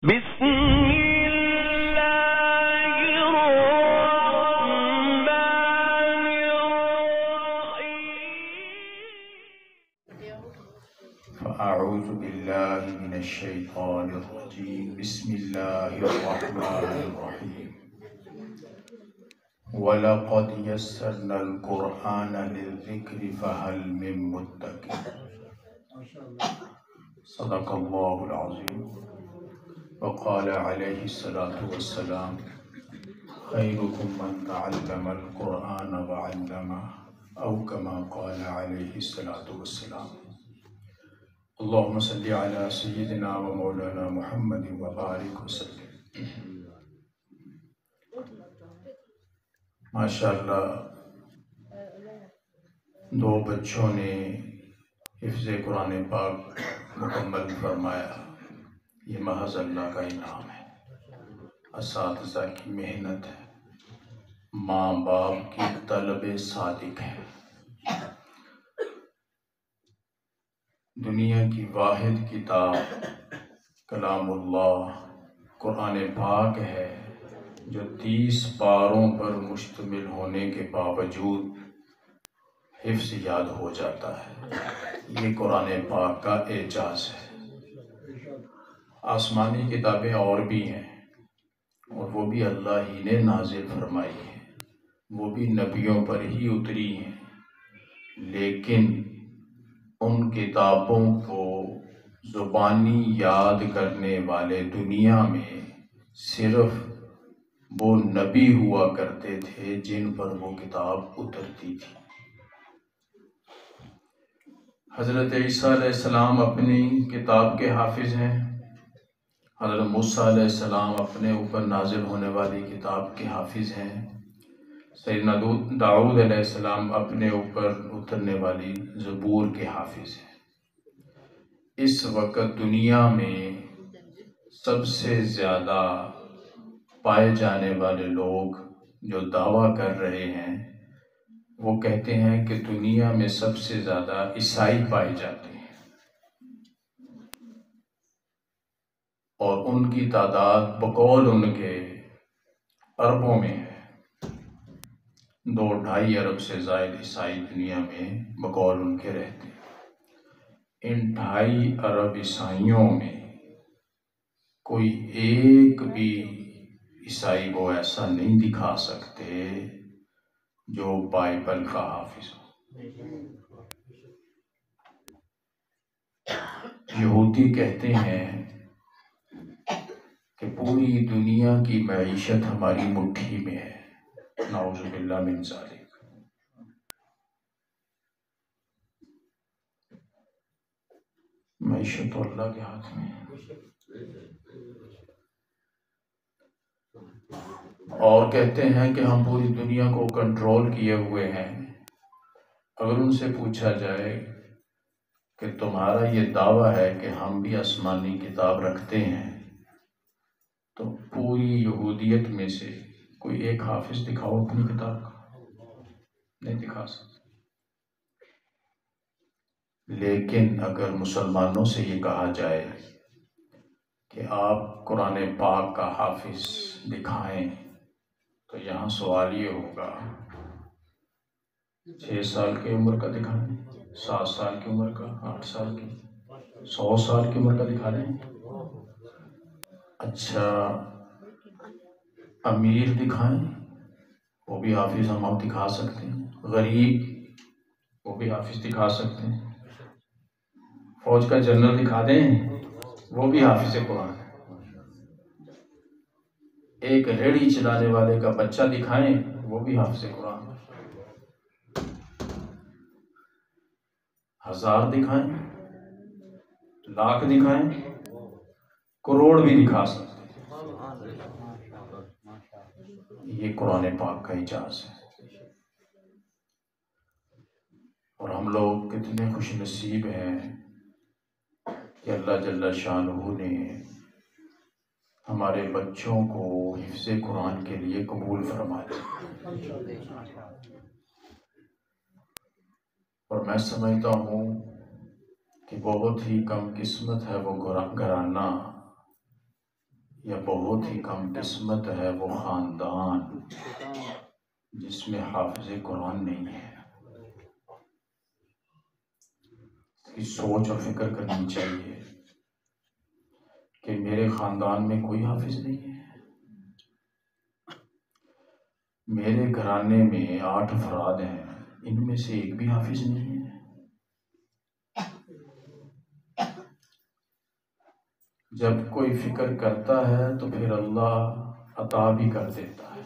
بسم الله الرحمن الرحيم. فأعوذ بالله من الشيطان الرجيم. بسم الله الرحمن الرحيم. وَلَقَدْ يَسَّرْنَا الْقُرْآنَ لِلذِّكْرِ فَهَلْ مِن مُّدَّكِرٍ. صدق اللہ العظیم. وقال علیہ الصلاۃ والسلام خیرکم من تعلم القرآن وعلمہ او کما قال علیہ الصلاۃ والسلام. اللہم صلی علی سیدنا و مولانا محمد وبارک وسلم. ماشاءاللہ دو بچوں نے حفظ قرآن پاک مکمل فرمایا. یہ محض اللہ کا انعام ہے، اساتذہ کی محنت ہے، ماں باپ کی طلب صادق ہے. دنیا کی واحد کتاب کلام اللہ قرآن پاک ہے، جو 30 پاروں پر مشتمل ہونے کے باوجود حفظ یاد ہو جاتا ہے. یہ قرآن پاک کا اعجاز ہے. آسمانی کتابیں اور بھی ہیں، اور وہ بھی اللہ ہی نے نازل فرمائی ہیں، وہ بھی نبیوں پر ہی اتری ہیں. لیکن ان کتابوں کو زبانی یاد کرنے والے دنیا میں صرف وہ نبی ہوا کرتے تھے جن پر وہ کتاب اترتی تھی. حضرت عیسیٰ علیہ السلام اپنی کتاب کے حافظ ہیں. حضرت موسیٰ علیہ السلام اپنے اوپر نازل ہونے والی کتاب کے حافظ ہیں. سیدنا داؤد علیہ السلام اپنے اوپر اترنے والی زبور کے حافظ ہیں. اس وقت دنیا میں سب سے زیادہ پائے جانے والے لوگ جو دعویٰ کر رہے ہیں، وہ کہتے ہیں کہ دنیا میں سب سے زیادہ عیسائی پائے جاتے ہیں، اور ان کی تعداد بقول ان کے اربوں میں ہے. 2-2.5 ارب سے زائد عیسائی دنیا میں بقول ان کے رہتے ہیں. ان 2.5 ارب عیسائیوں میں کوئی ایک بھی عیسائی وہ ایسا نہیں دکھا سکتے جو بائبل کا حافظ ہو. یہودی کہتے ہیں کہ پوری دنیا کی معیشت ہماری مٹھی میں ہے. نعوذ باللہ من ذالک. معیشت تو اللہ کے ہاتھ میں ہے. اور کہتے ہیں کہ ہم پوری دنیا کو کنٹرول کیے ہوئے ہیں. اگر ان سے پوچھا جائے کہ تمہارا یہ دعویٰ ہے کہ ہم بھی آسمانی کتاب رکھتے ہیں، تو پوری یہودیت میں سے کوئی ایک حافظ دکھاؤ اپنی کتاب کا. نہیں دکھا سکتے. لیکن اگر مسلمانوں سے یہ کہا جائے کہ آپ قرآن پاک کا حافظ دکھائیں، تو یہاں سوال یہ ہوگا 6 سال کی عمر کا دکھائیں، 7 سال کی عمر کا، 8 سال کی، 100 سال کی عمر کا دکھا دیں. اچھا امیر دکھائیں، وہ بھی حافظ ہم آپ دکھا سکتے ہیں. غریب، وہ بھی حافظ دکھا سکتے ہیں. فوج کا جنرل دکھا دیں، وہ بھی حافظ قرآن ہے. ایک ریڑھی چلانے والے کا بچہ دکھائیں، وہ بھی حافظ قرآن ہے. 1000 دکھائیں، 1,00,000 دکھائیں، کروڑ بھی دکھا سکتے ہیں. یہ قرآن پاک کا اعجاز ہے. اور ہم لوگ کتنے خوش نصیب ہیں کہ اللہ جل شانہ نے ہمارے بچوں کو حفظ قرآن کے لیے قبول فرما دیا. اور میں سمجھتا ہوں کہ بہت ہی کم قسمت ہے وہ گھرانہ یا بہت ہی کم قسمت ہے وہ خاندان جس میں حافظ قرآن نہیں ہے۔ اس کی سوچ اور فکر کرنی چاہیے کہ میرے خاندان میں کوئی حافظ نہیں ہے، میرے گھرانے میں 8 افراد ہیں، ان میں سے ایک بھی حافظ نہیں ہے۔ جب کوئی فکر کرتا ہے تو پھر اللہ عطا بھی کر دیتا ہے۔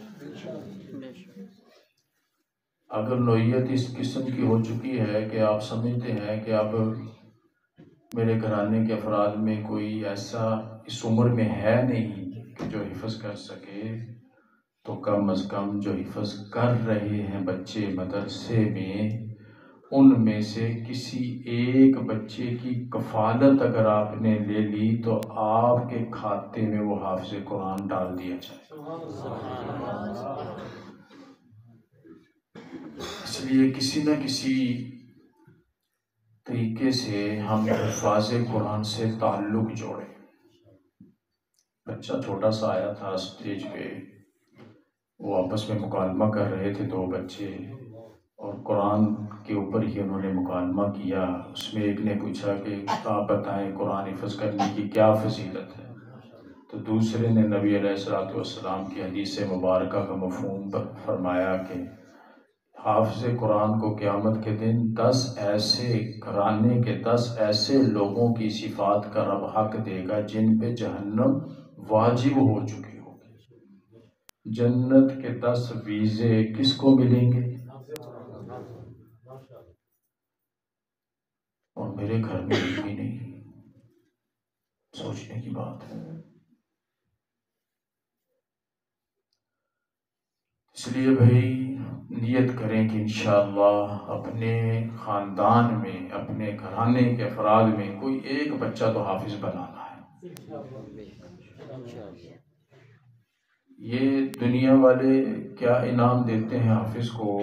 اگر نوعیت اس قسم کی ہو چکی ہے کہ آپ سمجھتے ہیں کہ اب میرے گھرانے کے افراد میں کوئی ایسا اس عمر میں ہے نہیں کہ جو حفظ کر سکے، تو کم از کم جو حفظ کر رہے ہیں بچے مدرسے میں، ان میں سے کسی ایک بچے کی کفالت اگر آپ نے لے لی تو آپ کے کھاتے میں وہ حافظ قرآن ڈال دیا جائے۔ اس لیے کسی نہ کسی طریقے سے ہم حفاظ قرآن سے تعلق جوڑیں۔ بچہ چھوٹا سا آیا تھا اسٹیج پہ، وہ آپس میں مکالمہ کر رہے تھے 2 بچے، اور قرآن کے اوپر ہی انہوں نے مکالمہ کیا۔ اس میں ایک نے پوچھا کہ آپ بتائیں قرآن حفظ کرنے کی کیا فضیلت ہے، تو دوسرے نے نبی علیہ السلام کی حدیث مبارکہ کا مفہوم فرمایا کہ حافظ قرآن کو قیامت کے دن 10 ایسے گھرانے کے 10 ایسے لوگوں کی صفات کا رب حق دے گا جن پہ جہنم واجب ہو چکی ہوگی۔ جنت کے 10 ویزے کس کو ملیں گے؟ اور میرے گھر میں ایک بھی نہیں۔ سوچنے کی بات ہے۔ اس لیے بھائی نیت کریں کہ انشاءاللہ اپنے خاندان میں، اپنے گھرانے کے افراد میں کوئی ایک بچہ تو حافظ بنانا ہے۔ یہ دنیا والے کیا انعام دیتے ہیں حافظ کو،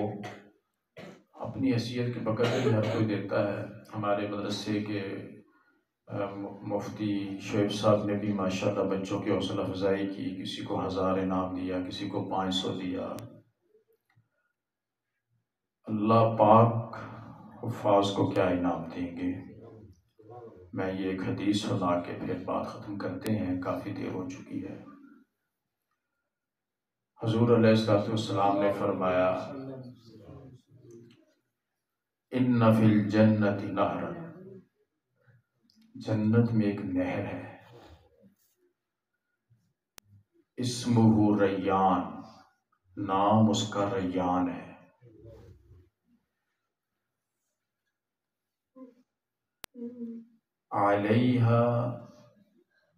اپنی حیثیت کے بغیر ہر کوئی دیتا ہے۔ ہمارے مدرسے کے مفتی شعیب صاحب نے بھی ماشاءاللہ بچوں کی حوصلہ افزائی کی، کسی کو 1000 انعام دیا، کسی کو 500 دیا۔ اللہ پاک حفاظ کو کیا انعام دیں گے۔ میں یہ ایک حدیث سنا کے پھر بات ختم کرتے ہیں، کافی دیر ہو چکی ہے۔ حضور علیہ السلام نے فرمایا ان فی الجنت نہرا، جنت میں ایک نہر ہے، اسمہ ریان، نام اس کا ریان ہے۔ علیہا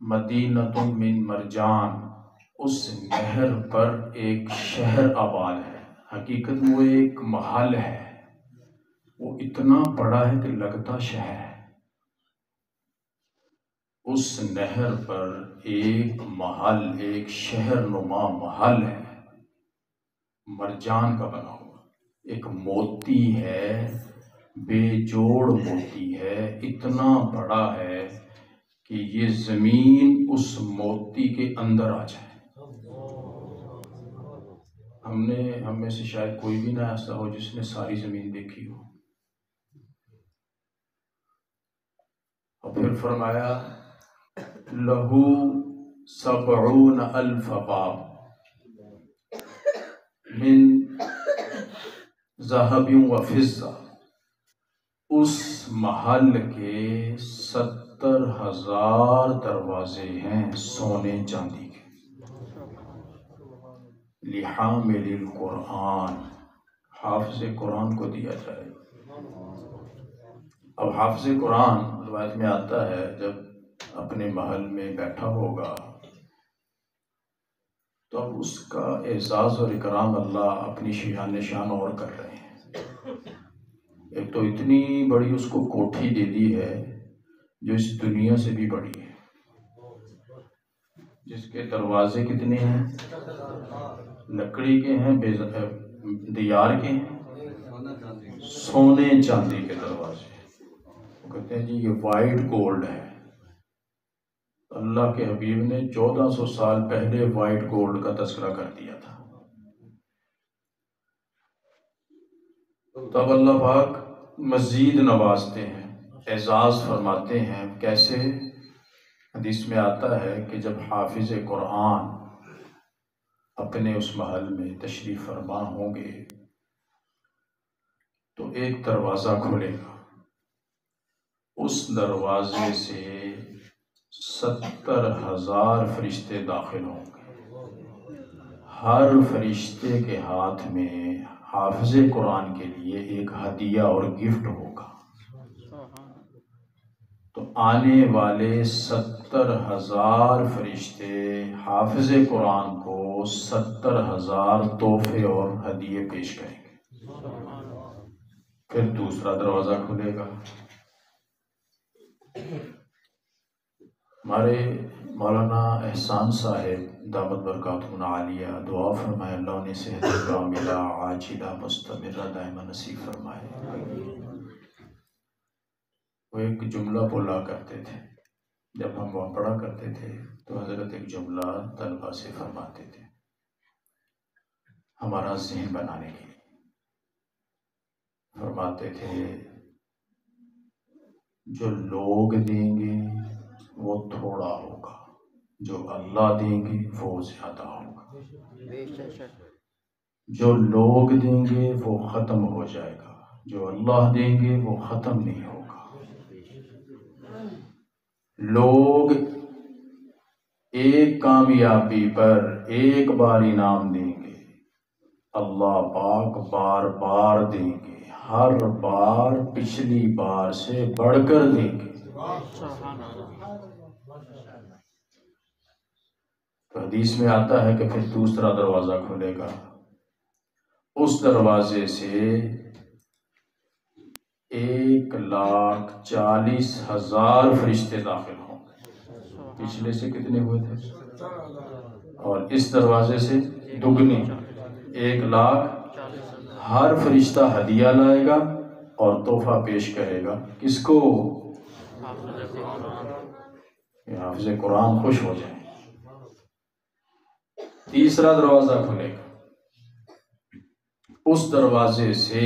مدینۃ من مرجان، اس نہر پر ایک شہر آباد ہے۔ حقیقت میں وہ ایک محل ہے، وہ اتنا بڑا ہے کہ لگتا شہر ہے۔ اس نہر پر ایک محل، ایک شہر نما محل ہے، مرجان کا بنا ہوا، ایک موتی ہے، بے جوڑ موتی ہے، اتنا بڑا ہے کہ یہ زمین اس موتی کے اندر آ جائے۔ ہم میں سے شاید کوئی بھی نہ ایسا ہو جس نے ساری زمین دیکھی ہو۔ اور پھر فرمایا لہو 70,000 باب من ذهب و فضہ، اس محل کے 70,000 دروازے ہیں سونے چاندی کے۔ لحامل القرآن، حافظ قرآن کو دیا جائے۔ اب حافظ قرآن روایت میں آتا ہے جب اپنے محل میں بیٹھا ہوگا تو اب اس کا اعزاز اور اکرام اللہ اپنی شان اور کر رہے ہیں۔ ایک تو اتنی بڑی اس کو کوٹھی دے دی ہے جو اس دنیا سے بھی بڑی ہے، جس کے دروازے کتنے ہیں؟ لکڑی کے ہیں، دیار کے ہیں، سونے چاندی کے دروازے۔ وہ کہتے ہیں جی یہ وائٹ گولڈ ہے، اللہ کے حبیب نے 1400 سال پہلے وائٹ گولڈ کا تذکرہ کر دیا تھا. تب اللہ پاک مزید نوازتے ہیں، اعزاز فرماتے ہیں. کیسے؟ حدیث میں آتا ہے کہ جب حافظ قرآن اپنے اس محل میں تشریف فرما ہوں گے تو ایک دروازہ کھلے گا، اس دروازے سے 70,000 فرشتے داخل ہوں گے. ہر فرشتے کے ہاتھ میں حافظ قرآن کے لیے ایک ہدیہ اور گفٹ ہوگا. تو آنے والے 70,000 فرشتے حافظ قرآن کو 70,000 تحفے اور ہدیے پیش کریں گے. پھر دوسرا دروازہ کھلے گا. ہمارے مولانا احسان صاحب دامت برکاتہم عالیہ دعا فرمائے اللہ نے صحت کاملہ عاجلہ مستمرہ دائمہ نصیب فرمائے. وہ ایک جملہ بولا کرتے تھے جب ہم وہاں پڑھا کرتے تھے تو حضرت ایک جملہ طلبہ سے فرماتے تھے ہمارا ذہن بنانے کے لیے. فرماتے تھے جو لوگ دیں گے وہ تھوڑا ہوگا، جو اللہ دیں گے وہ زیادہ ہوگا. جو لوگ دیں گے وہ ختم ہو جائے گا، جو اللہ دیں گے وہ ختم نہیں ہوگا. لوگ ایک کامیابی پر ایک بار انعام دیں گے، اللہ پاک بار بار دیں گے، ہر بار پچھلی بار سے بڑھ کر دیں گے. تو حدیث میں آتا ہے کہ پھر دوسرا دروازہ کھلے گا، اس دروازے سے 1,40,000 فرشتے داخل ہوں گے. پچھلے سے کتنے ہوئے تھے؟ اور اس دروازے سے دگنے 1,00,000. ہر فرشتہ ہدیہ لائے گا اور تحفہ پیش کرے گا. کس کو؟ حافظ قرآن خوش ہو جائیں. تیسرا دروازہ کھلے گا، اس دروازے سے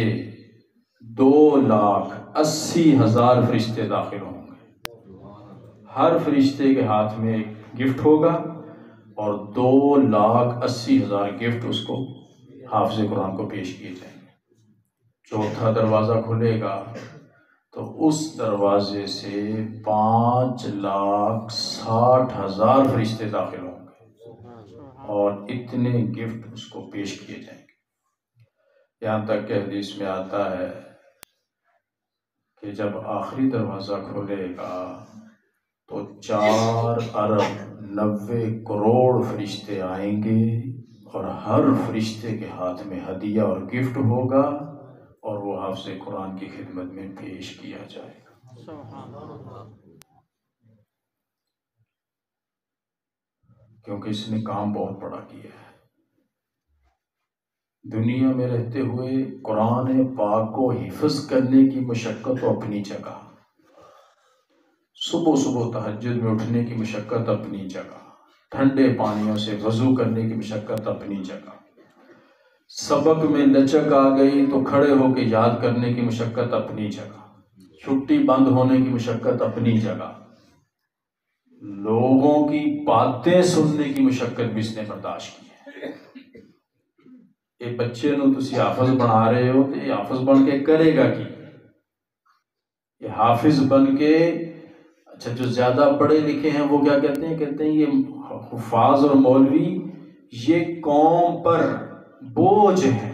2,80,000 فرشتے داخل ہوں گے. ہر فرشتے کے ہاتھ میں ایک گفٹ ہوگا اور 2,80,000 گفٹ اس کو حافظ قرآن کو پیش کیے جائیں گے. چوتھا دروازہ کھلے گا تو اس دروازے سے 5,60,000 فرشتے داخل ہوں گے اور اتنے گفٹ اس کو پیش کیے جائیں گے. یہاں تک کہ حدیث میں آتا ہے کہ جب آخری دروازہ کھلے گا تو 4,90,00,000,000 فرشتے آئیں گے اور ہر فرشتے کے ہاتھ میں ہدیہ اور گفٹ ہوگا اور وہ حافظ قرآن کی خدمت میں پیش کیا جائے گا. کیونکہ اس نے کام بہت بڑا کیا ہے. دنیا میں رہتے ہوئے قرآن پاک کو حفظ کرنے کی مشقت تو اپنی جگہ، صبح صبح تہجد میں اٹھنے کی مشقت اپنی جگہ، ٹھنڈے پانیوں سے وضو کرنے کی مشقت اپنی جگہ، سبق میں لچک آ گئی تو کھڑے ہو کے یاد کرنے کی مشقت اپنی جگہ، چھٹی بند ہونے کی مشقت اپنی جگہ، لوگوں کی باتیں سننے کی مشقت بھی اس نے برداشت کی ہے. ایک بچے نو تسی حافظ بنا رہے ہو تو یہ حافظ بن کے کرے گا کی؟ یہ حافظ بن کے اچھا جو زیادہ پڑھے لکھے ہیں وہ کیا کہتے ہیں؟ کہتے ہیں یہ حفاظ اور مولوی یہ قوم پر بوجھ ہے،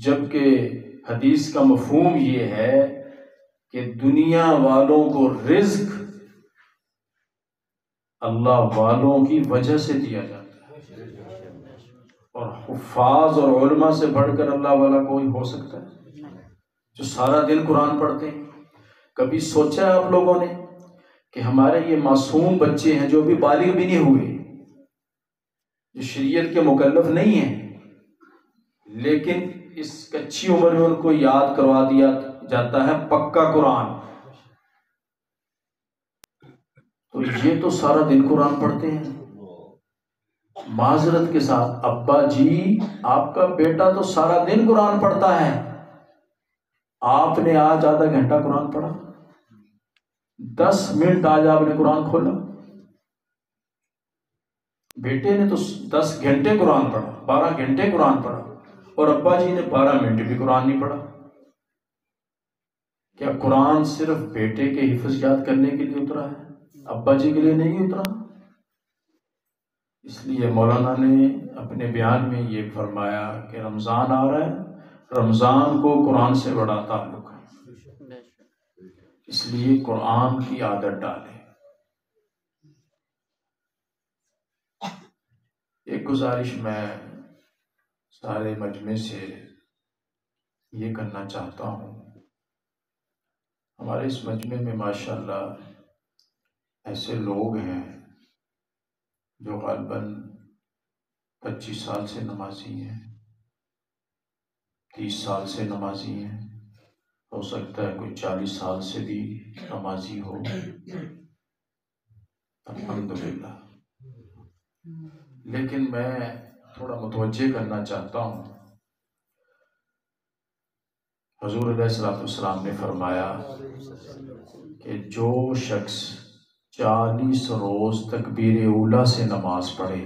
جبکہ حدیث کا مفہوم یہ ہے کہ دنیا والوں کو رزق اللہ والوں کی وجہ سے دیا جاتا ہے. اور حفاظ اور علماء سے بڑھ کر اللہ والا کوئی ہو سکتا ہے جو سارا دن قرآن پڑھتے ہیں؟ کبھی سوچا ہے آپ لوگوں نے کہ ہمارے یہ معصوم بچے ہیں جو بھی بالغ بھی نہیں ہوئے، جو شریعت کے مکلف نہیں ہیں، لیکن اس کچی عمر میں ان کو یاد کروا دیا جاتا ہے پکا قرآن. تو یہ تو سارا دن قرآن پڑھتے ہیں۔ معذرت کے ساتھ ابا جی آپ کا بیٹا تو سارا دن قرآن پڑھتا ہے، آپ نے آج آدھا گھنٹہ قرآن پڑھا، 10 منٹ آج آپ نے قرآن کھولا۔ بیٹے نے تو 10 گھنٹے قرآن پڑھا، 12 گھنٹے قرآن پڑھا، اور ابا جی نے 12 منٹ بھی قرآن نہیں پڑھا۔ کیا قرآن صرف بیٹے کے حفظ یاد کرنے کے لیے اترا ہے، ابا جی کے لیے نہیں اترا؟ اس لیے مولانا نے اپنے بیان میں یہ فرمایا کہ رمضان آ رہا ہے، رمضان کو قرآن سے بڑا تعلق ہے، اس لیے قرآن کی عادت ڈالیں۔ ایک گزارش میں سارے مجمع سے یہ کرنا چاہتا ہوں، ہمارے اس مجمع میں ماشاءاللہ ایسے لوگ ہیں جو غالباً 25 سال سے نمازی ہیں، 30 سال سے نمازی ہیں، ہو سکتا ہے کوئی 40 سال سے بھی نمازی ہو، الحمدللہ۔ لیکن میں تھوڑا متوجہ کرنا چاہتا ہوں، حضور علیہ السلام نے فرمایا کہ جو شخص 40 روز تکبیر اولیٰ سے نماز پڑھے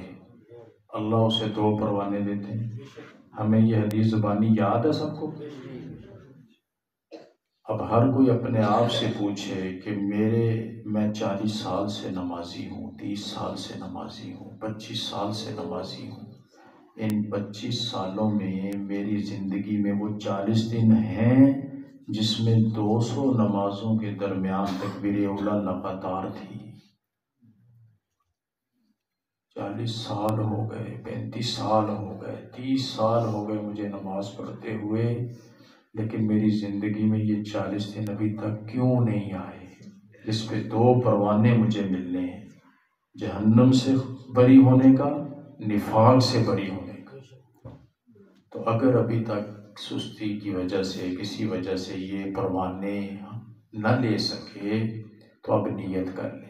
اللہ اسے 2 پروانے دیتے ہیں۔ ہمیں یہ حدیث زبانی یاد ہے سب کو؟ اب ہر کوئی اپنے آپ سے پوچھے کہ میں 40 سال سے نمازی ہوں، 30 سال سے نمازی ہوں، 25 سال سے نمازی ہوں، ان 25 سالوں میں میری زندگی میں وہ 40 دن ہیں جس میں 200 نمازوں کے درمیان تکبیر اولیٰ لگاتار تھی۔ 40 سال ہو گئے، 35 سال ہو گئے، 30 سال ہو گئے مجھے نماز پڑھتے ہوئے، لیکن میری زندگی میں یہ 40 دن ابھی تک کیوں نہیں آئے جس پہ 2 پروانے مجھے ملنے ہیں، جہنم سے بری ہونے کا، نفاق سے بری ہونے کا۔ تو اگر ابھی تک سستی کی وجہ سے کسی وجہ سے یہ پروانے نہ لے سکے تو اب نیت کر لیں۔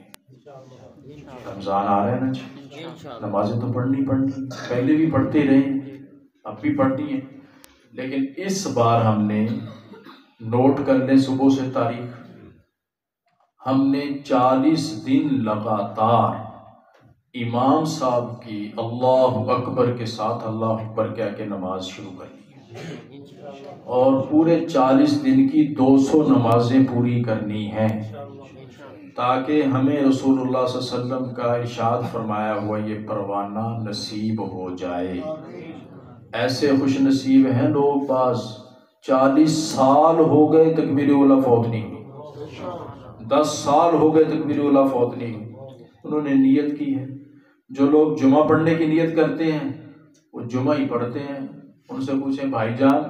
رمضان آ رہا ہے نا جی، نمازیں تو پڑھنی پہلے بھی پڑھتے رہے ہیں، اب بھی پڑھنی ہے، لیکن اس بار ہم نے نوٹ کر لیں صبح سے تاریخ، ہم نے 40 دن لگاتار امام صاحب کی اللہ اکبر کے ساتھ اللہ اکبر کہہ کے نماز شروع کر لی، اور پورے 40 دن کی 200 نمازیں پوری کرنی ہیں، تاکہ ہمیں رسول اللہ صلی اللہ علیہ وسلم کا ارشاد فرمایا ہوا یہ پروانہ نصیب ہو جائے۔ ایسے خوش نصیب ہیں لوگ، بعض 40 سال ہو گئے تکبیر اولیٰ فوت نہیں ہوئی، 10 سال ہو گئے تکبیر اولیٰ فوت نہیں ہوئی، انہوں نے نیت کی ہے۔ جو لوگ جمعہ پڑھنے کی نیت کرتے ہیں وہ جمعہ ہی پڑھتے ہیں، ان سے پوچھیں بھائی جان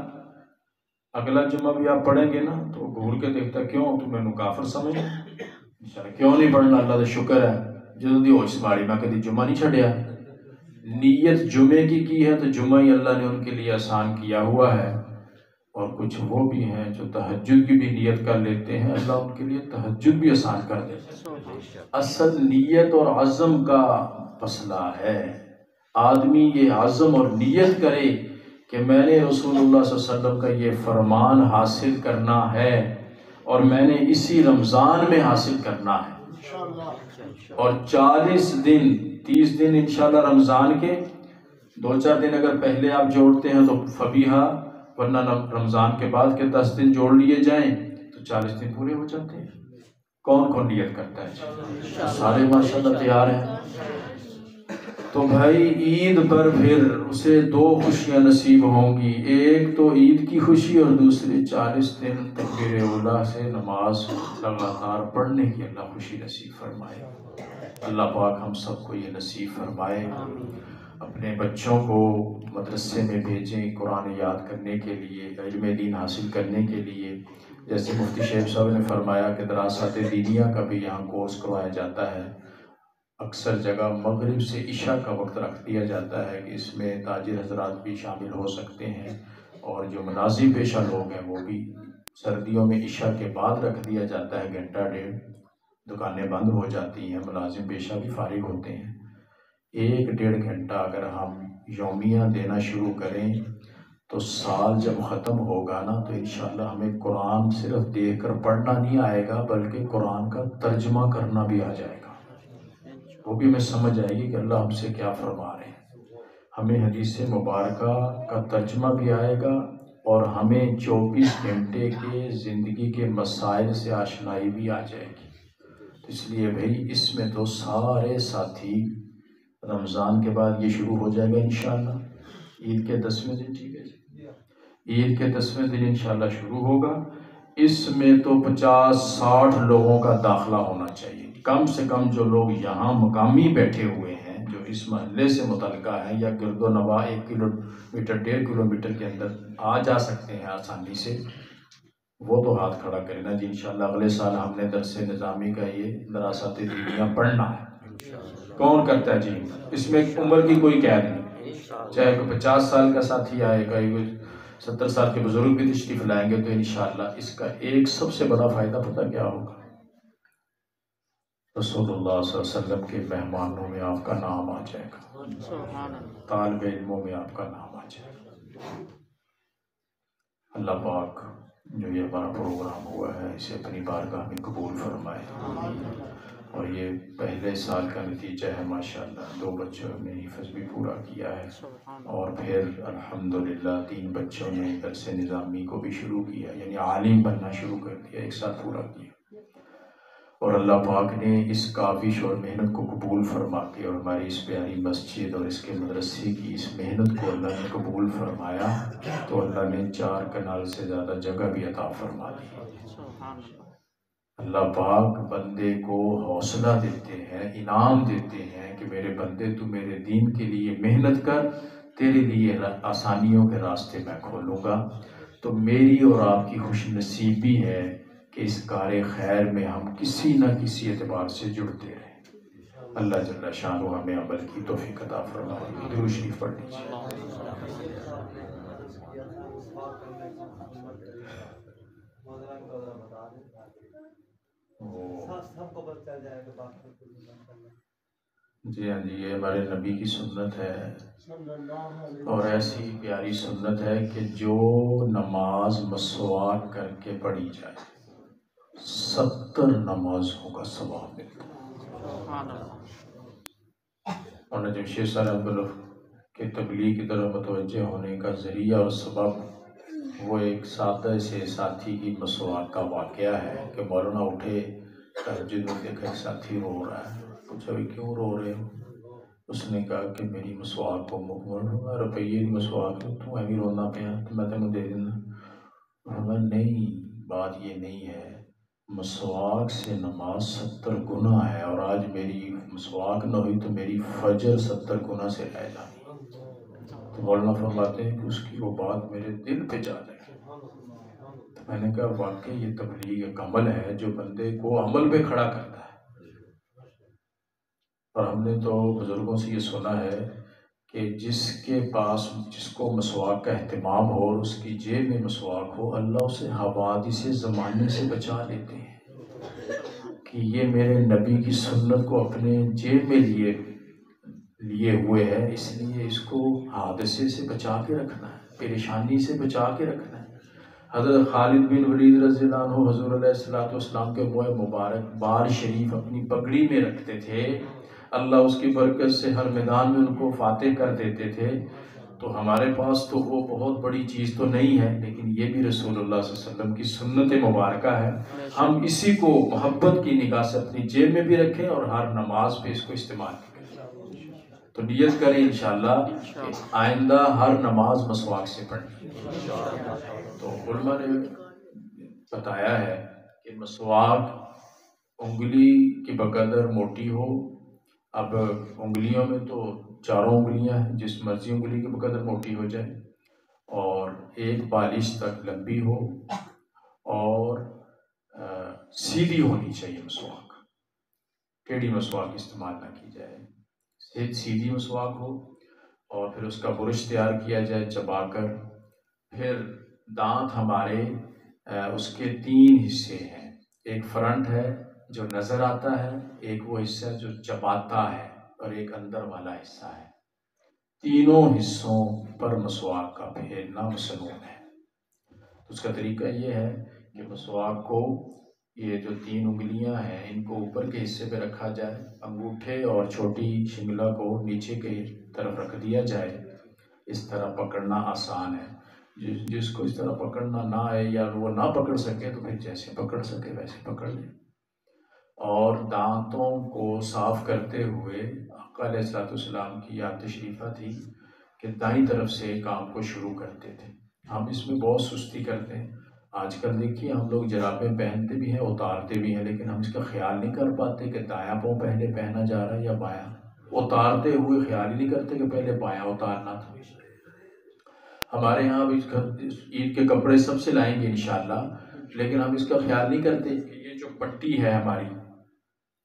اگلا جمعہ بھی آپ پڑھیں گے نا؟ تو گھور کے دیکھتا کیوں تو میں کافر سمجھ کیوں نہیں پڑھنا؟ اللہ کا شکر ہے جدوں دی ہوش ماری میں کبھی جمعہ نہیں چھڑیا، نیت جمعے کی ہے تو جمعہ ہی اللہ نے ان کے لیے آسان کیا ہوا ہے۔ اور کچھ وہ بھی ہیں جو تہجد کی بھی نیت کر لیتے ہیں، اللہ ان کے لیے تہجد بھی آسان کر دیتے ہیں۔ اصل نیت اور عزم کا مسئلہ ہے، آدمی یہ عزم اور نیت کرے کہ میں نے رسول اللہ صلی اللہ علیہ وسلم کا یہ فرمان حاصل کرنا ہے اور میں نے اسی رمضان میں حاصل کرنا ہے، اور 40 دن 30 دن انشاءاللہ رمضان کے 2-4 دن اگر پہلے آپ جوڑتے ہیں تو فبیہا، ورنہ رمضان کے بعد کے 10 دن جوڑ لیے جائیں تو 40 دن پورے ہو جاتے ہیں۔ کون کون نیت کرتا ہے؟ سارے ماشاءاللہ تیار ہیں۔ تو بھائی عید پر پھر اسے 2 خوشیاں نصیب ہوں گی، ایک تو عید کی خوشی اور دوسری 40 دن تکبیر اولیٰ سے نماز لگاتار پڑھنے کی اللہ خوشی نصیب فرمائے۔ اللہ پاک ہم سب کو یہ نصیب فرمائے۔ اپنے بچوں کو مدرسے میں بھیجیں قرآن یاد کرنے کے لیے، علم دین حاصل کرنے کے لیے، جیسے مفتی شیخ صاحب نے فرمایا کہ دراست دینیہ کا بھی یہاں کورس کروایا جاتا ہے۔ اکثر جگہ مغرب سے عشاء کا وقت رکھ دیا جاتا ہے کہ اس میں تاجر حضرات بھی شامل ہو سکتے ہیں، اور جو مناظر پیشہ لوگ ہیں وہ بھی۔ سردیوں میں عشاء کے بعد رکھ دیا جاتا ہے 1-1.5 گھنٹہ، دکانیں بند ہو جاتی ہیں، ملازم پیشہ بھی فارغ ہوتے ہیں، 1-1.5 گھنٹہ اگر ہم یومیہ دینا شروع کریں تو سال جب ختم ہوگا نا تو انشاءاللہ ہمیں قرآن صرف دیکھ کر پڑھنا نہیں آئے گا بلکہ قرآن کا ترجمہ کرنا بھی آ جائے گا، وہ بھی ہمیں سمجھ آئے گی کہ اللہ ہم سے کیا فرما رہے ہیں، ہمیں حدیث مبارکہ کا ترجمہ بھی آئے گا اور ہمیں 24 گھنٹے کے زندگی کے مسائل سے آشنائی بھی آ جائے گی۔ اس لیے بھائی اس میں تو سارے ساتھی رمضان کے بعد یہ شروع ہو جائے گا انشاءاللہ، عید کے 10ویں دن، ٹھیک ہے جی، عید کے 10ویں دن انشاءاللہ شروع ہوگا۔ اس میں تو 50-60 لوگوں کا داخلہ ہونا چاہیے، کم سے کم جو لوگ یہاں مقامی بیٹھے ہوئے ہیں، جو اس محلے سے متعلقہ ہیں یا گرد و نواح 1 کلومیٹر 1.5 کلومیٹر کے اندر آ جا سکتے ہیں آسانی سے، وہ تو ہاتھ کھڑا کرے نا جی۔ انشاءاللہ اگلے سال ہم نے درس نظامی کا یہ دراست دینیہ پڑھنا ہے، کون کرتا ہے جی؟ اس میں عمر کی کوئی قید نہیں، چاہے کوئی 50 سال کا ساتھی آئے گا، کوئی 70 سال کے بزرگ بھی تشریف لائیں گے، تو انشاءاللہ اس کا ایک سب سے بڑا فائدہ پتہ کیا ہوگا؟ رسول اللہ صلی اللہ علیہ وسلم کے مہمانوں میں آپ کا نام آ جائے گا، طالب علموں میں آپ کا نام آ جائے گا۔ اللہ پاک جو یہ ہمارا پروگرام ہوا ہے اسے اپنی بارگاہ میں قبول فرمائے، اور یہ پہلے سال کا نتیجہ ہے ماشاءاللہ، 2 بچوں نے حفظ بھی پورا کیا ہے، اور پھر الحمدللہ 3 بچوں نے درس نظامی کو بھی شروع کیا، یعنی عالم بننا شروع کر دیا، ایک ساتھ پورا کیا، اور اللہ پاک نے اس کاوش اور محنت کو قبول فرما کے اور ہماری اس پیاری مسجد اور اس کے مدرسے کی اس محنت کو اللہ نے قبول فرمایا، تو اللہ نے 4 کنال سے زیادہ جگہ بھی عطا فرما دی۔ اللہ پاک بندے کو حوصلہ دیتے ہیں، انعام دیتے ہیں کہ میرے بندے تو میرے دین کے لیے محنت کر، تیرے لیے آسانیوں کے راستے میں کھولوں گا۔ تو میری اور آپ کی خوش نصیبی ہے کہ اس کار خیر میں ہم کسی نہ کسی اعتبار سے جڑتے رہیں۔ اللہ جل شانہ ہمیں عمل کی توفیق عطا فرمائے۔ درود شریف پڑھ لیجیے۔ جی ہاں جی، یہ ہمارے نبی کی سنت ہے، اور ایسی پیاری سنت ہے کہ جو نماز مسواک کر کے پڑھی جائے 70 نمازوں کا ثواب ملتا ہے۔ اور جمشید صاحب کے تبلیغ کی طرف متوجہ ہونے کا ذریعہ اور سبب وہ ایک سادہ سے ساتھی کی مسواک کا واقعہ ہے کہ مولانا اٹھے تہجد میں، دیکھا ایک ساتھی رو رہا ہے، پوچھا بھی کیوں رو رہے ہو؟ اس نے کہا کہ میری مسواک کو روپیے کی مسواک ہے، تو بھی رونا پیا تو میں تینوں دے دینا۔ نہیں، بات یہ نہیں ہے، مسواک سے نماز 70 گنا ہے، اور آج میری مسواک نہ ہوئی تو میری فجر 70 گنا سے رہ جانی۔ تو مولانا فرماتے ہیں کہ اس کی وہ بات میرے دل پہ جا رہی ہے۔ تو میں نے کہا واقعی یہ تبلیغ ایک عمل ہے جو بندے کو عمل پہ کھڑا کرتا ہے، اور ہم نے تو بزرگوں سے یہ سنا ہے کہ جس کے پاس، جس کو مسواک کا اہتمام ہو اور اس کی جیب میں مسواک ہو، اللہ اسے حوادث زمانے سے بچا لیتے ہیں، کہ یہ میرے نبی کی سنت کو اپنے جیب میں لیے ہوئے ہے، اس لیے اس کو حادثے سے بچا کے رکھنا ہے، پریشانی سے بچا کے رکھنا ہے۔ حضرت خالد بن ولید رضی اللہ عنہ حضور علیہ السلام کے منہ مبارک بال شریف اپنی پگڑی میں رکھتے تھے، اللہ اس کی برکت سے ہر میدان میں ان کو فاتح کر دیتے تھے۔ تو ہمارے پاس تو وہ بہت بڑی چیز تو نہیں ہے، لیکن یہ بھی رسول اللہ صلی اللہ علیہ وسلم کی سنت مبارکہ ہے، ہم اسی کو محبت کی نگاہ سے اپنی جیب میں بھی رکھیں اور ہر نماز پہ اس کو استعمال کریں۔ تو نیت کریں انشاءاللہ کہ آئندہ ہر نماز مسواک سے پڑھیں۔ تو علماء نے بتایا ہے کہ مسواک انگلی کی بقدر موٹی ہو، اب انگلیوں میں تو 4 انگلیاں ہیں، جس مرضی انگلی کی بقدر موٹی ہو جائے، اور 1 بالش تک لمبی ہو، اور سیدھی ہونی چاہیے مسواک، ٹیڑھی مسواک استعمال نہ کی جائے، سیدھی مسواک ہو، اور پھر اس کا برش تیار کیا جائے چبا کر۔ پھر دانت ہمارے اس کے 3 حصے ہیں، ایک فرنٹ ہے جو نظر آتا ہے، ایک وہ حصہ جو چباتا ہے، اور ایک اندر والا حصہ ہے۔ تینوں حصوں پر مسواک کا پھیرنا مسنون ہے۔ اس کا طریقہ یہ ہے کہ مسواک کو، یہ جو 3 انگلیاں ہیں ان کو اوپر کے حصے پہ رکھا جائے، انگوٹھے اور چھوٹی شنگلا کو نیچے کی طرف رکھ دیا جائے۔ اس طرح پکڑنا آسان ہے۔ جس کو اس طرح پکڑنا نہ آئے یا وہ نہ پکڑ سکے تو پھر جیسے پکڑ سکے ویسے پکڑ لے۔ اور دانتوں کو صاف کرتے ہوئے آقا علیہ الصلوۃ والسلام کی یاد تشریفہ تھی کہ دائیں طرف سے کام کو شروع کرتے تھے۔ ہم اس میں بہت سستی کرتے ہیں۔ آج کل دیکھیے ہم لوگ جرابیں پہنتے بھی ہیں، اتارتے بھی ہیں، لیکن ہم اس کا خیال نہیں کر پاتے کہ دایاں پاؤں پہلے پہنا جا رہا ہے یا بایاں۔ اتارتے ہوئے خیال ہی نہیں کرتے کہ پہلے بایاں اتارنا تھا۔ ہمارے یہاں بھی عید کے کپڑے سب سے لائیں گے انشاءاللہ، لیکن ہم اس کا خیال نہیں کرتے کہ یہ جو پٹی ہے ہماری،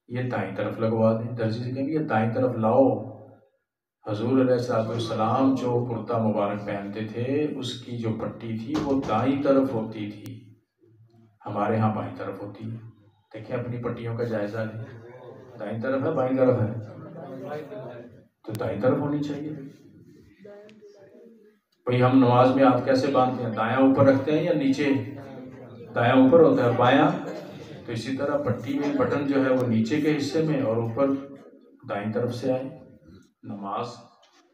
یہ دائیں طرف لگوا دیں۔ درزی سے کہیں گے یہ دائیں طرف لاؤ۔ حضور علیہ السلام جو کرتا مبارک پہنتے تھے اس کی جو پٹی تھی وہ دائیں طرف ہوتی تھی، ہمارے ہاں بائیں طرف ہوتی ہے۔ دیکھیں اپنی پٹیوں کا جائزہ لیں، دائیں طرف ہے بائیں طرف ہے؟ تو دائیں طرف ہونی چاہیے۔ بھئی ہم نماز میں ہاتھ کیسے باندھتے ہیں؟ دایاں اوپر رکھتے ہیں یا نیچے؟ دایاں اوپر ہوتا ہے، بایاں؟ تو اسی طرح پٹی میں بٹن جو ہے وہ نیچے کے حصے میں اور اوپر دائیں طرف سے آئے۔ نماز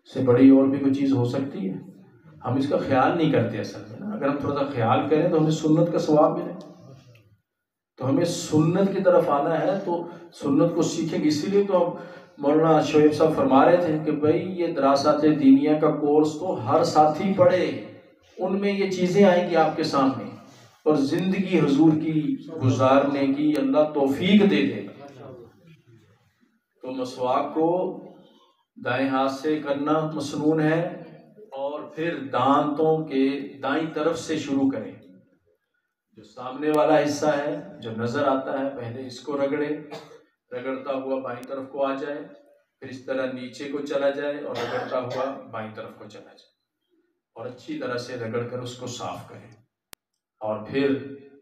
سے بڑی اور بھی کوئی چیز ہو سکتی ہے؟ ہم اس کا خیال نہیں کرتے اصل میں نا۔ اگر ہم تھوڑا سا خیال کریں تو ہمیں سنت کا ثواب ملے۔ تو ہمیں سنت کی طرف آنا ہے، تو سنت کو سیکھیں گے۔ اسی لیے تو مولانا شعیب صاحب فرما رہے تھے کہ بھئی یہ دراسات دینیہ کا کورس تو ہر ساتھی پڑھے، ان میں یہ چیزیں آئیں گی آپ کے سامنے، اور زندگی حضور کی گزارنے کی اللہ توفیق دے دے گا۔ تو مسواک کو دائیں ہاتھ سے کرنا مسنون ہے، اور پھر دانتوں کے دائیں طرف سے شروع کریں۔ جو سامنے والا حصہ ہے جو نظر آتا ہے پہلے اس کو رگڑے، رگڑتا ہوا بائیں طرف کو آ جائے، پھر اس طرح نیچے کو چلا جائے اور رگڑتا ہوا بائیں طرف کو چلا جائے، اور اچھی طرح سے رگڑ کر اس کو صاف کریں۔ اور پھر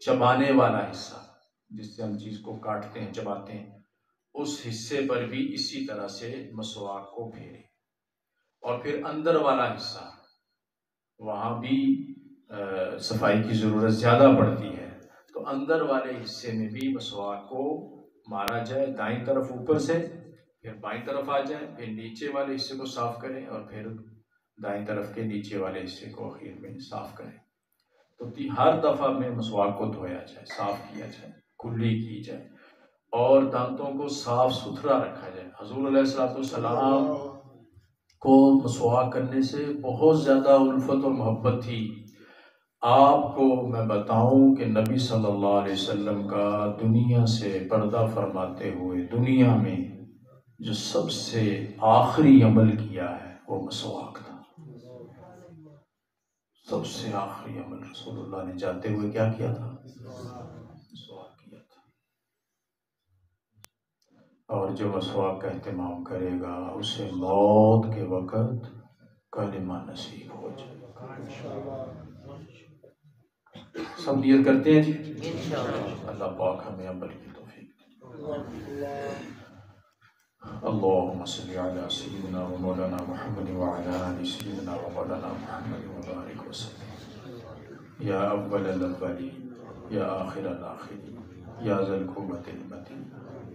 چبانے والا حصہ جس سے ہم چیز کو کاٹتے ہیں چباتے ہیں، اس حصے پر بھی اسی طرح سے مسواک کو پھیریں۔ اور پھر اندر والا حصہ، وہاں بھی صفائی کی ضرورت زیادہ پڑتی ہے، تو اندر والے حصے میں بھی مسواک کو مارا جائے دائیں طرف اوپر سے، پھر بائیں طرف آ جائے، پھر نیچے والے حصے کو صاف کریں، اور پھر دائیں طرف کے نیچے والے حصے کو اخیر میں صاف کریں۔ تو ہر دفعہ میں مسواک کو دھویا جائے، صاف کیا جائے، کلی کی جائے، اور دانتوں کو صاف ستھرا رکھا جائے۔ حضور علیہ السلام کو مسواک کرنے سے بہت زیادہ الفت اور محبت تھی۔ آپ کو میں بتاؤں کہ نبی صلی اللہ علیہ وسلم کا دنیا سے پردہ فرماتے ہوئے دنیا میں جو سب سے آخری عمل کیا ہے وہ مسواک تھا۔ سب سے آخری عمل رسول اللہ نے جاتے ہوئے کیا کیا تھا؟ مسواک کیا تھا۔ اور جو مسواک کا اہتمام کرے گا اسے موت کے وقت کلمہ نصیب ہو جائے گا۔ سب نیت کرتے ہیں جی؟ اللہ پاک ہمیں عمل کی توفیق۔ اللهم صل على سيدنا ومولانا محمد وعلى آل سيدنا ومولانا محمد وبارك وسلم يا أول الأولين يا آخر الآخرين يا ذا القوة المتين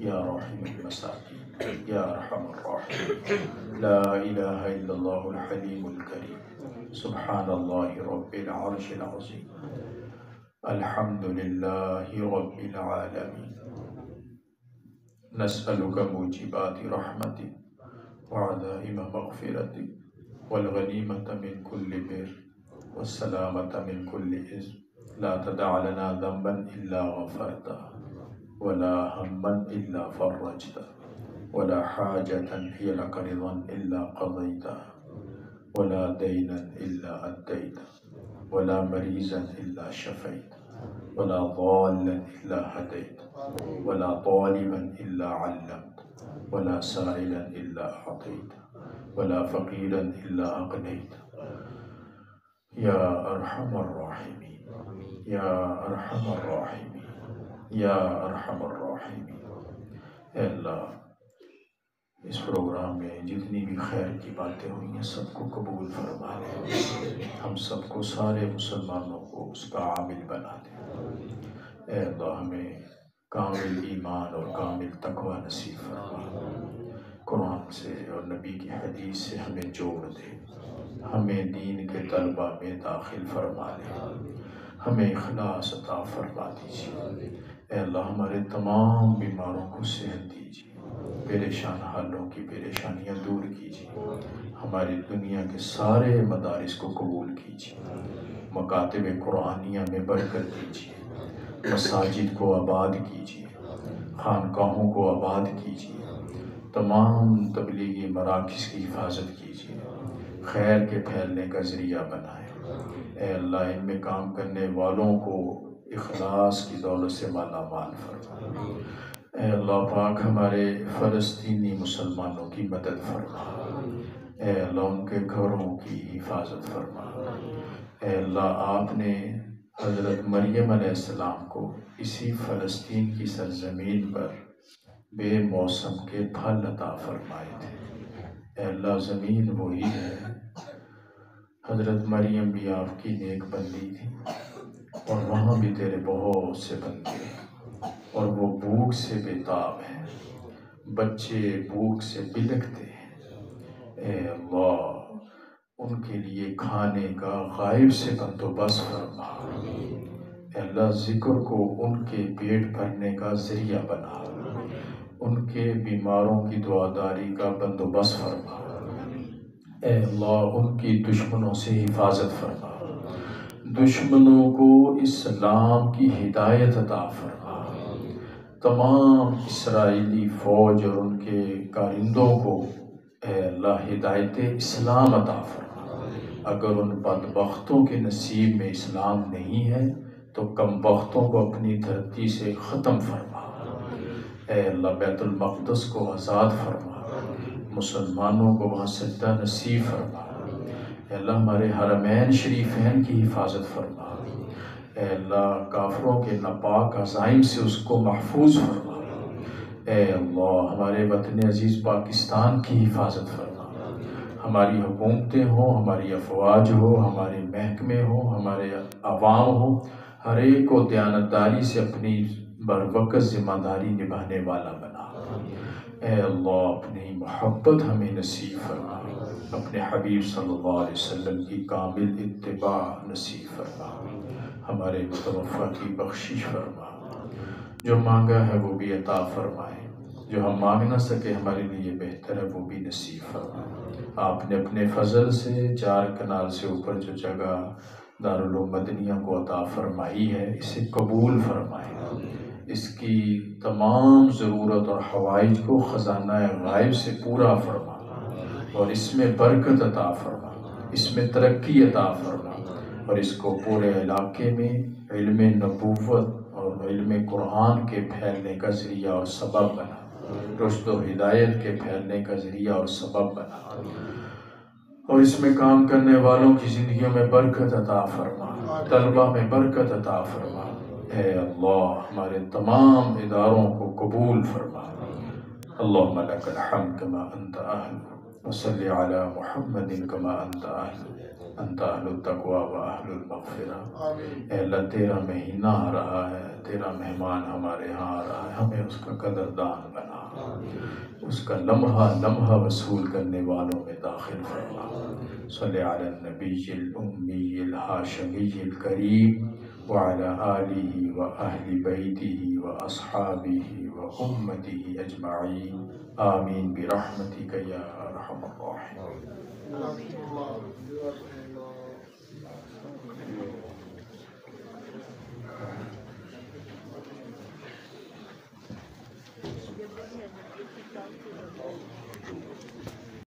يا راحم المساكين يا أرحم الراحمين لا إله إلا الله الحليم الكريم سبحان الله رب العرش العظيم الحمد لله رب العالمين نسألك موجبات رحمتك وعزائم مغفرتك والغنيمة من كل بر والسلامة من كل إثم لا تدع لنا ذنبا إلا غفرته ولا هما إلا فرجته ولا حاجة هي لك رضا إلا قضيتها ولا دينا إلا أديته ولا مريضا إلا شفيته ولا ضالا إلا هديت ولا طالبا إلا علمت ولا سائلا إلا أعطيت ولا فقيرا إلا أغنيت يا أرحم الراحمين يا أرحم الراحمين يا أرحم الراحمين اے اللہ اس پروگرام میں جتنی بھی خیر کی باتیں ہوئی ہیں سب کو قبول فرما لے، ہم سب کو سارے مسلمانوں کو اس کا عامل بنا دے۔ اے اللہ ہمیں کامل ایمان اور کامل تقوی نصیب فرما، قرآن سے اور نبی کی حدیث سے ہمیں جوڑ دے، ہمیں دین کے طلبہ میں داخل فرما لے، ہمیں اخلاص عطا فرما دیجیے۔ اے اللہ ہمارے تمام بیماروں کو صحت دیجیے، پریشان حالوں کی پریشانیاں دور کیجیے، ہماری دنیا کے سارے مدارس کو قبول کیجیے، مکاتب قرآنیہ میں برکت دیجیے، مساجد کو آباد کیجیے، خانقاہوں کو آباد کیجیے، تمام تبلیغی مراکز کی حفاظت کیجیے، خیر کے پھیلنے کا ذریعہ بنائیں۔ اے اللہ ان میں کام کرنے والوں کو اخلاص کی دولت سے مالا مال فرما۔ اے اللہ پاک ہمارے فلسطینی مسلمانوں کی مدد فرما، اے اللہ ان کے گھروں کی حفاظت فرما۔ اے اللہ آپ نے حضرت مریم علیہ السلام کو اسی فلسطین کی سرزمین پر بے موسم کے پھل عطا فرمائے تھے۔ اے اللہ زمین وہی ہے، حضرت مریم بھی آپ کی نیک بندی تھی اور وہاں بھی تیرے بہت سے بندے ہیں اور وہ بھوک سے بےتاب ہیں، بچے بھوک سے بلکتے ہیں۔ اے اللہ ان کے لیے کھانے کا غائب سے بندوبست فرما، اے اللہ ذکر کو ان کے پیٹ بھرنے کا ذریعہ بنا، ان کے بیماروں کی دعاداری کا بندوبست فرما۔ اے اللہ ان کی دشمنوں سے حفاظت فرما، دشمنوں کو اسلام کی ہدایت عطا فرما، تمام اسرائیلی فوج اور ان کے کارندوں کو اے اللہ ہدایت اسلام عطا فرما۔ اگر ان بدبختوں کے نصیب میں اسلام نہیں ہے تو کم بختوں کو اپنی دھرتی سے ختم فرما۔ اے اللہ بیت المقدس کو آزاد فرما، مسلمانوں کو وہاں سجدہ نصیب فرما۔ اے اللہ ہمارے حرمین شریفین کی حفاظت فرما، اے اللہ کافروں کے ناپاک عزائم سے اس کو محفوظ فرما۔ اے اللہ ہمارے وطن عزیز پاکستان کی حفاظت فرما، ہماری حکومتیں ہوں، ہماری افواج ہو، ہمارے محکمے ہوں، ہمارے عوام ہوں، ہر ایک کو دیانتداری سے اپنی بروقت ذمہ داری نبھانے والا بنا۔ اے اللہ اپنی محبت ہمیں نصیب فرما، اپنے حبیب صلی اللہ علیہ وسلم کی کامل اتباع نصیب فرما، ہمارے متوفی کی بخشش فرما، جو مانگا ہے وہ بھی عطا فرمائے، جو ہم مانگ نہ سکے ہمارے لیے بہتر ہے وہ بھی نصیب فرما۔ آپ نے اپنے فضل سے 4 کنال سے اوپر جو جگہ دارالعلوم مدنیہ کو عطا فرمائی ہے اسے قبول فرمائے، اس کی تمام ضرورت اور حوائج کو خزانہ غائب سے پورا فرما اور اس میں برکت عطا فرما، اس میں ترقی عطا فرما اور اس کو پورے علاقے میں علم نبوت اور علم قرآن کے پھیلنے کا ذریعہ اور سبب بنا، رشد و ہدایت کے پھیلنے کا ذریعہ اور سبب بنا اور اس میں کام کرنے والوں کی زندگیوں میں برکت عطا فرما، طلبہ میں برکت عطا فرما۔ اے اللہ ہمارے تمام اداروں کو قبول فرما۔ اللہم لک الحمد کما انت اہل وصلی علی محمد کما انت اہل، انت اہل التقوی و اہل المغفرہ۔ اے اللہ تیرا مہینہ آ رہا ہے، تیرا مہمان ہمارے ہاں آ رہا ہے، ہمیں اس کا قدردان بنا، اس کا لمحہ لمحہ وصول کرنے والوں میں داخل فرما۔ صلی علی النبی الامی الہاشمی الکریم وعلی آلہ وأہل بیتہ وأصحابہ وأمتہ اجمعین، آمین برحمتک یا ارحم الراحمین۔